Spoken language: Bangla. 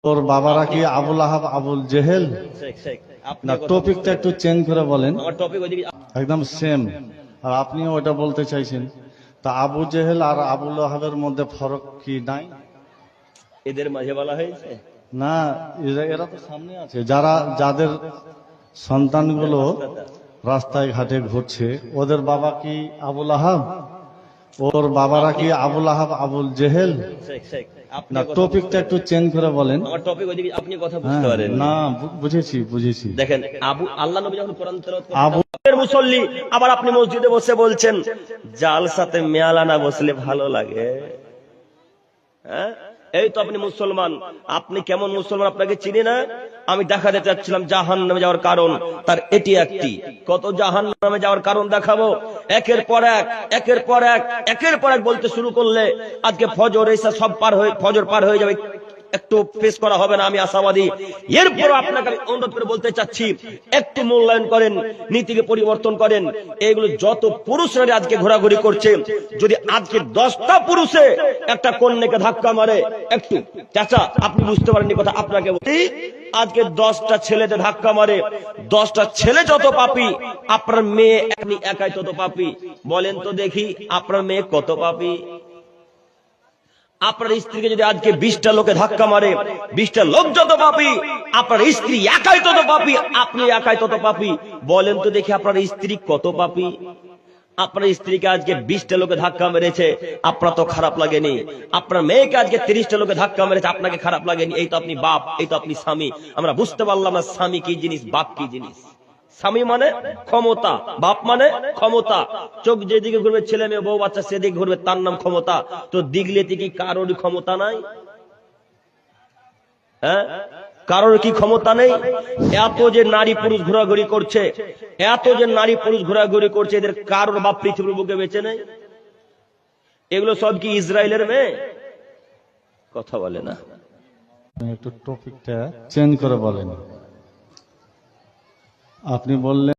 তোর বাবারা কি আবুল আহাব আবুল জেহেল? না, টপিকটা একটু চেঞ্জ করে বলেন। একদম সেম। আর আপনিও ওটা বলতে চাইছেন। তা আবু জেহেল আর আবুল আহাবের মধ্যে ফরক কি নাই? এদের মাঝে বলা হয়েছে না, এরা তো সামনে আছে। যাদের সন্তানগুলো রাস্তায় ঘাটে ঘুরছে, ওদের বাবা কি আবুল আহাব? ওর বাবারা কি আবুল আহাব আবুল জেহেল? না, টপিকটা একটু চেঞ্জ করে বলেন। আমার টপিক ওইদিকে, আপনি কথা বুঝতে পারেন না, বুঝেছি। দেখেন, আল্লাহ নবী যখন কোরআন তেলাওয়াত করেন, মুসল্লি, আবার আপনি মসজিদে বসে বলছেন জালসাতে মেয়ালানা বসলে ভালো লাগে। হ্যাঁ, এই তো আপনি মুসলমান। আপনি কেমন মুসলমান আপনাকে চিনি না। আমি দেখাতে চাচ্ছিলাম জাহান্নামে যাওয়ার কারণ, তার এটি একটি। কত জাহান্নামে যাওয়ার কারণ দেখাবো একের পর এক বলতে শুরু করলে আজকে ফজর এসা সব ফজর পার হয়ে যাবে, একটু পেশ করা হবে না, আমি আশাবাদী। এরপর আপনাকে আমি অনুরোধ করে বলতে চাচ্ছি, একটু মূল্যায়ন করেন, নীতিকে পরিবর্তন করেন। এগুলো যত পুরুষরা আজকে ঘোরাঘুরি করছে, যদি আজকে 10টা পুরুষে একটা কন্যাকে ধাক্কা মারে, একটু চাচা আপনি বুঝতে পারেননি কথা, আপনাকে বলি, আজকে 10টা ছেলেতে ধাক্কা মারে, 10টা ছেলে যত পাপী, আপনার মেয়ে আপনি একাই তত পাপী। বলেন তো দেখি, আপনার মেয়ে কত পাপী? আপনার স্ত্রীকে যদি আজকে 20টা লোকে ধাক্কা মারে, 20টা লোক যত পাপী, আপনার স্ত্রী একাই তত পাপী, আপনি একাই তত পাপী। বলেন তো দেখি আপনার স্ত্রী কত পাপী? আপনার স্ত্রীকে আজকে 20টা লোকে ধাক্কা মেরেছে, আপনার তো খারাপ লাগেনি। আপনার মেয়েকে আজকে 30টা লোকে ধাক্কা মেরেছে, আপনাকে খারাপ লাগেনি। এই তো আপনি বাপ, এই তো আপনি স্বামী। আমরা বুঝতে পারলাম না স্বামী কি জিনিস, বাপ কি জিনিস। স্বামী মানে ক্ষমতা, বাপ মানে ক্ষমতা। চোখ যেদিকে ঘুরবে, ছেলে মেয়ে বউ বাচ্চা সেদিকে ঘুরবে, তার নাম ক্ষমতা। তো দিগলিতে কি কারোর ক্ষমতা নাই? হ্যাঁ, কারোর কি ক্ষমতা নেই? এত যে নারী পুরুষ ঘোরাঘুরি করছে, এদের কারোর বাপ পৃথিবীর বুকে বেঁচে নেই? এগুলো সব কি ইসরায়েলের মেয়ে? কথা বলে না। একটু টপিকটা চেঞ্জ করে বলেন। আপনি বললেন